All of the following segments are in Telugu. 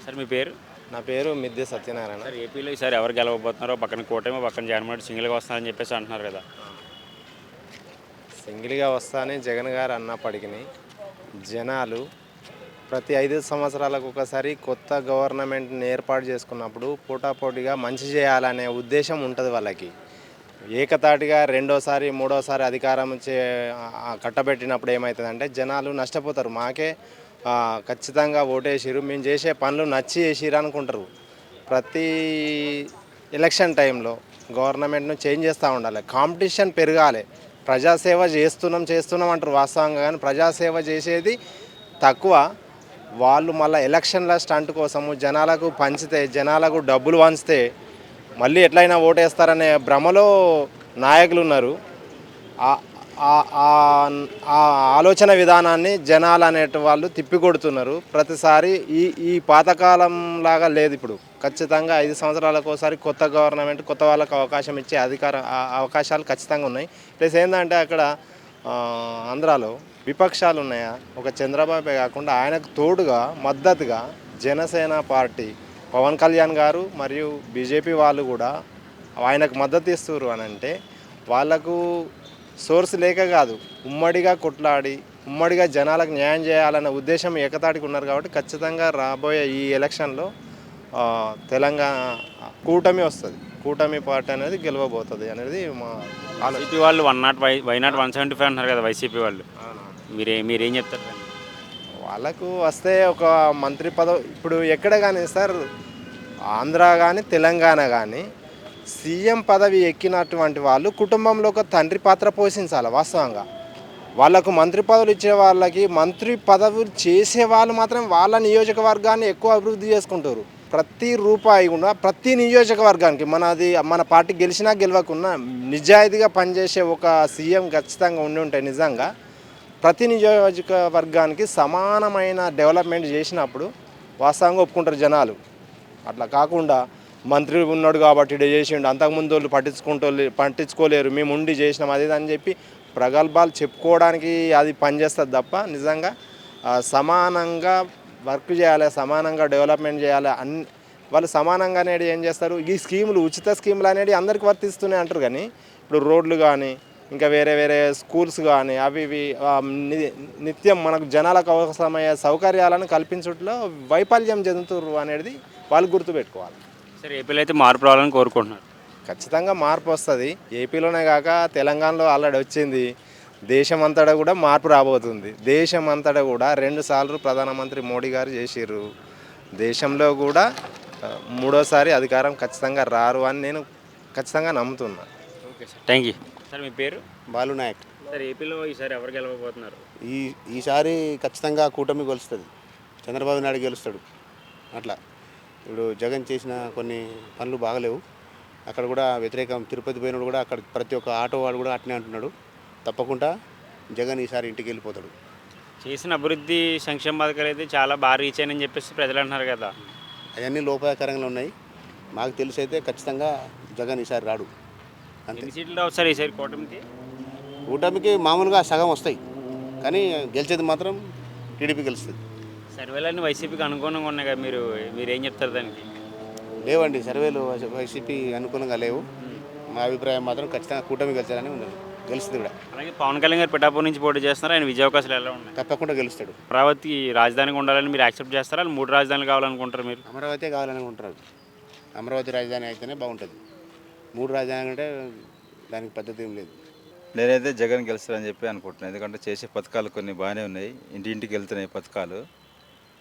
సార్ మీ పేరు? నా పేరు మిద్దె సత్యనారాయణ. సార్ ఏపీలో ఈసారి ఎవరు గెలవబోతున్నారో పక్కన కూటమి, పక్కన జగన్మోహన్ సింగిల్‌గా వస్తున్నారని చెప్పేసి అంటున్నారు కదా! సింగిల్‌గా వస్తా అని జగన్ గారు అన్నప్పటికిని, జనాలు ప్రతి 5 సంవత్సరాలకు ఒకసారి కొత్త గవర్నమెంట్‌ని ఏర్పాటు చేసుకున్నప్పుడు పోటాపోటీగా మంచి చేయాలనే ఉద్దేశం ఉంటది వాళ్ళకి. ఏకతాటిగా రెండోసారి, మూడోసారి అధికారం కట్టబెట్టినప్పుడు ఏమైతదంటే జనాలు నష్టపోతారు. మాకే ఖచ్చితంగా ఓటేసిర్రు, మేము చేసే పనులు నచ్చి ఏసిర్రు అనుకుంటారు. ప్రతి ఎలక్షన్ టైంలో గవర్నమెంట్‌ను చేంజ్ చేస్తూ ఉండాలి. కాంపిటీషన్ పెరగాలి. ప్రజాసేవ చేస్తున్నాం అంటారు వాస్తవంగా, కానీ ప్రజాసేవ చేసేది తక్కువ. వాళ్ళు మళ్ళీ ఎలక్షన్ల స్టంట్ కోసము జనాలకు పంచితే, జనాలకు డబ్బులు పంచితే మళ్ళీ ఎట్లయినా ఓటేస్తారనే భ్రమలో నాయకులు ఉన్నారు. ఆ- ఆ- ఆ- ఆ ఆలోచన విధానాన్ని జనాలు అనేటి వాళ్ళు తిప్పికొడుతున్నారు. ప్రతిసారి ఈ ఈ పాతకాలం లాగా లేదు ఇప్పుడు. ఖచ్చితంగా 5 సంవత్సరాలకు ఒకసారి కొత్త గవర్నమెంట్, కొత్త వాళ్ళకు అవకాశం ఇచ్చే అవకాశాలు ఖచ్చితంగా ఉన్నాయి. ప్లస్ ఏంటంటే అక్కడ ఆంధ్రాలో విపక్షాలు ఉన్నాయా, ఒక చంద్రబాబే కాకుండా ఆయనకు తోడుగా మద్దతుగా జనసేన పార్టీ, పవన్ కళ్యాణ్ గారు మరియు బీజేపీ వాళ్ళు కూడా ఆయనకు మద్దతు ఇస్తున్నారు అని అంటే వాళ్ళకు సోర్స్ లేక కాదు, ఉమ్మడిగా కొట్లాడి ఉమ్మడిగా జనాలకు న్యాయం చేయాలన్న ఉద్దేశం ఏకతాటికి ఉన్నారు. కాబట్టి ఖచ్చితంగా రాబోయే ఈ ఎలక్షన్లో తెలంగాణ కూటమి వస్తుంది. కూటమి పార్టీ అనేది గెలవబోతుంది అనేది మా ఆలోచన. వైసీపీ వాళ్ళు 105 వై నాట్ 175 అంటున్నారు కదా వైసీపీ వాళ్ళు. మీరేం చెప్తారు దానికి? వాళ్ళకు వస్తే ఒక మంత్రి పదవి ఇప్పుడు ఎక్కడ కానీ సార్, ఆంధ్ర కానీ తెలంగాణ కానీ సీఎం పదవి ఎక్కినటువంటి వాళ్ళు కుటుంబంలో ఒక తండ్రి పాత్ర పోషించాలి వాస్తవంగా. వాళ్ళకు మంత్రి పదవులు ఇచ్చే వాళ్ళకి, మంత్రి పదవులు చేసే వాళ్ళు మాత్రం వాళ్ళ నియోజకవర్గాన్ని ఎక్కువ అభివృద్ధి చేసుకుంటారు. ప్రతి రూపాయి కూడా ప్రతి నియోజకవర్గానికి, మన పార్టీ గెలిచినా గెలవకున్నా నిజాయితీగా పనిచేసే ఒక సీఎం ఖచ్చితంగా ఉండి ఉంటే నిజంగా ప్రతి నియోజకవర్గానికి సమానమైన డెవలప్మెంట్ చేసినప్పుడు వాస్తవంగా ఒప్పుకుంటారు జనాలు. అట్లా కాకుండా మంత్రి ఉన్నాడు కాబట్టి ఇటు చేసిండు, అంతకుముందు వాళ్ళు పట్టించుకోలేరు, మేము ఉండి చేసినాం అది ఇది అని చెప్పి ప్రగల్భాలు చెప్పుకోవడానికి అది పనిచేస్తుంది తప్ప నిజంగా సమానంగా వర్క్ చేయాలి, సమానంగా డెవలప్మెంట్ చేయాలి వాళ్ళు సమానంగా అనేది ఏం చేస్తారు, ఈ స్కీములు ఉచిత స్కీములు అనేది అందరికీ వర్తిస్తూనే అంటారు. కానీ ఇప్పుడు రోడ్లు కానీ ఇంకా వేరే వేరే స్కూల్స్ కానీ అవి ఇవి నిత్యం మనకు జనాలకు అవసరమయ్యే సౌకర్యాలను కల్పించడంలో వైఫల్యం చెందుతున్నారు అనేది వాళ్ళు గుర్తుపెట్టుకోవాలి. సార్ ఏపీలో అయితే మార్పు రావాలని కోరుకుంటున్నారు. ఖచ్చితంగా మార్పు వస్తుంది. ఏపీలోనే కాక తెలంగాణలో ఆల్రెడీ వచ్చింది. దేశమంతటా కూడా మార్పు రాబోతుంది. దేశమంతటా కూడా 2 సార్లు ప్రధానమంత్రి మోడీ గారు చేసిర్రు. దేశంలో కూడా మూడోసారి అధికారం ఖచ్చితంగా రారు అని నేను ఖచ్చితంగా నమ్ముతున్నా. Okay sir, thank you. Sir మీ పేరు? బాలునాయక్. సార్ ఏపీలో ఈసారి ఎవరు గెలవబోతున్నారు? ఈసారి ఖచ్చితంగా కూటమి గెలుస్తుంది. చంద్రబాబు నాయుడు గెలుస్తాడు. అట్లా ఇప్పుడు జగన్ చేసిన కొన్ని పనులు బాగలేవు. అక్కడ కూడా వ్యతిరేకం. తిరుపతి పోయినాడు కూడా అక్కడ ప్రతి ఒక్క ఆటో వాడు కూడా అట్నే అంటున్నాడు. తప్పకుండా జగన్ ఈసారి ఇంటికి వెళ్ళిపోతాడు. చేసిన అభివృద్ధి సంక్షేమ పథకాలు అయితే చాలా బాగా రీచ్ అయినని చెప్పేసి ప్రజలు అంటున్నారు కదా. అవన్నీ లోపాయకరంగా ఉన్నాయి. మాకు తెలిసి అయితే ఖచ్చితంగా జగన్ ఈసారి రాడు. అంతే. ఎన్ని సీట్లు రావు సార్ ఈసారి కూటమికి? కూటమికి మామూలుగా సగం వస్తాయి, కానీ గెలిచేది మాత్రం టీడీపీ గెలుస్తుంది. సర్వేలన్నీ వైసీపీకి అనుగుణంగా ఉన్నాయి కదా, మీరేం చెప్తారు దానికి? లేవండి, సర్వేలు వైసీపీ అనుకూలంగా లేవు. మా అభిప్రాయం మాత్రం ఖచ్చితంగా కూటమి గెలిచాలని ఉంది. గెలుస్తుంది కూడా. అలాగే పవన్ కళ్యాణ్ గారు పిఠాపూర్ నుంచి పోటీ చేస్తున్నారు. ఆయన విజయ అవకాశాలు ఎలా ఉన్నాయి? తప్పకుండా గెలుస్తాడు. అమరావతి రాజధానిగా ఉండాలని మీరు యాక్సెప్ట్ చేస్తారా? 3 రాజధానులు కావాలనుకుంటారు మీరు? అమరావతి కావాలనుకుంటున్నారు. అమరావతి రాజధాని అయితేనే బాగుంటుంది. 3 రాజధాని అంటే దానికి పద్ధతి ఏం లేదు. నేనైతే జగన్ గెలుస్తారని చెప్పి అనుకుంటున్నాను. ఎందుకంటే చేసే పథకాలు కొన్ని బాగానే ఉన్నాయి. ఇంటింటికి వెళ్తున్నాయి పథకాలు.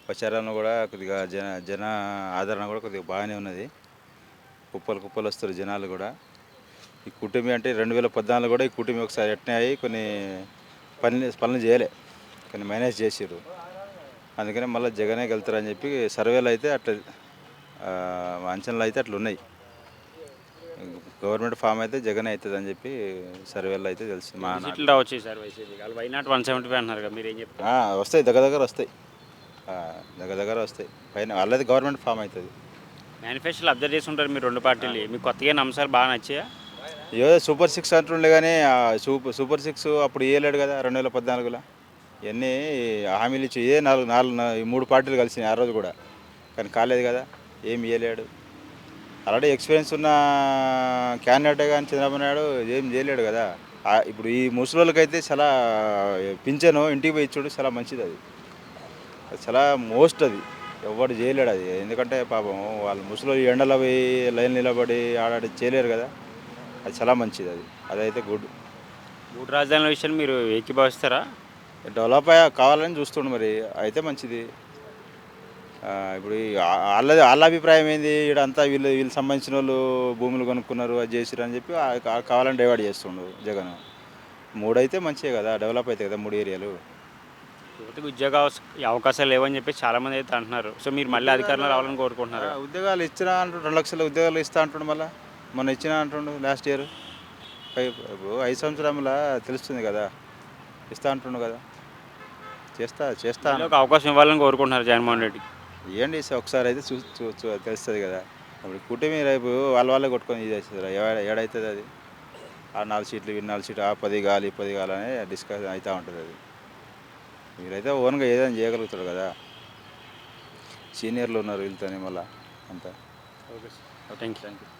ప్రచారంలో కూడా కొద్దిగా జన ఆదరణ కూడా కొద్దిగా బాగానే ఉన్నది. కుప్పలు వస్తారు జనాలు కూడా. ఈ కూటమి అంటే 2014 కూడా ఈ కూటమి ఒకసారి ఎట్నే అయ్యి కొన్ని పనులు చేయలే, కొన్ని మేనేజ్ చేసిర్రు. అందుకని మళ్ళీ జగనే గెలుతారని చెప్పి సర్వేలు అయితే అట్లా అంచనాలు అయితే అట్లా ఉన్నాయి. గవర్నమెంట్ ఫామ్ అయితే జగన్ అవుతుంది అని చెప్పి సర్వేలో అయితే తెలుసు. మా సీట్లు రావచ్చు సార్ వైసీపీ. వాళ్ళు వై నాట్ 175 అన్నారు కదా, మీరు ఏం చెప్తారు? వస్తాయి, దగ్గర వస్తాయి, దగ్గర వస్తాయి. పైన వాళ్ళది గవర్నమెంట్ ఫామ్ అవుతుంది. మేనిఫెస్టోలు అబ్జర్వ్ చేసి ఉంటారు మీరు 2 పార్టీలు. మీకు కొత్తగా అంశాలు బాగా నచ్చాయా? ఏదో సూపర్ 6 అంటుండే కానీ సూపర్ 6 అప్పుడు ఇవ్వలేడు కదా 2014లో. ఇవన్నీ హామీలు ఇచ్చి 3 పార్టీలు కలిసినాయి ఆ రోజు కూడా. కానీ కాలేదు కదా, ఏం ఇవ్వలేడు. ఆల్రెడీ ఎక్స్పీరియన్స్ ఉన్న క్యాండిడేటే కానీ చంద్రబాబు నాయుడు ఏం చేయలేడు కదా. ఇప్పుడు ఈ ముసలోళ్ళకైతే చాలా పింఛను ఇంటికి పోయి ఇచ్చుడు చాలా మంచిది. అది చాలా మోస్ట్ అది ఎవడు చేయలేడు అది. ఎందుకంటే పాపం వాళ్ళు ముసలి ఎండలో పోయి లైన్ నిలబడి ఆడాడి చేయలేరు కదా. అది చాలా మంచిది. అదైతే గుడ్. 3 రాజధానుల విషయాన్ని మీరు ఏకీభవిస్తారా? డెవలప్ కావాలని చూస్తుండు మరి, అయితే మంచిది. ఇప్పుడు వాళ్ళ అభిప్రాయం ఏంది, ఇడంతా వీళ్ళు సంబంధించిన వాళ్ళు భూములు కొనుక్కున్నారు, అది చేసిరు అని చెప్పి కావాలని డైవర్ట్ చేస్తుండు జగన్. 3 అయితే మంచిదే కదా, డెవలప్ అవుతాయి కదా 3 ఏరియాలు. యువతకు ఉద్యోగ అవకాశాలు లేవని చెప్పి చాలామంది అయితే అంటున్నారు. సో మీరు మళ్ళీ అధికారంలో రావాలని కోరుకుంటున్నారు. ఉద్యోగాలు ఇచ్చినా అంటుండు, 2 లక్షల ఉద్యోగాలు ఇస్తా అంటుండు. మళ్ళీ మొన్న ఇచ్చినా అంటుండు లాస్ట్ ఇయర్. ఇప్పుడు 5 సంవత్సరాల తెలుస్తుంది కదా, ఇస్తా అంటుండు కదా. చేస్తా మళ్ళీ ఒక అవకాశం ఇవ్వాలని కోరుకుంటున్నారు జగన్మోహన్ రెడ్డి. ఇవ్వండి ఒకసారి అయితే తెలుస్తుంది కదా. అప్పుడు కూటమి రేపు వాళ్ళే కొట్టుకొని ఇది చేస్తారు. ఏడవుతుంది అది. ఆ 4 సీట్లు 4 సీట్లు, ఆ 10 కావాలి 10 కావాలని డిస్కస్ అవుతూ ఉంటుంది. అది మీరైతే ఓన్గా ఏదైనా చేయగలుగుతాడు కదా. సీనియర్లు ఉన్నారు వీళ్ళతోనే మళ్ళీ అంతా. Okay sir, thank you.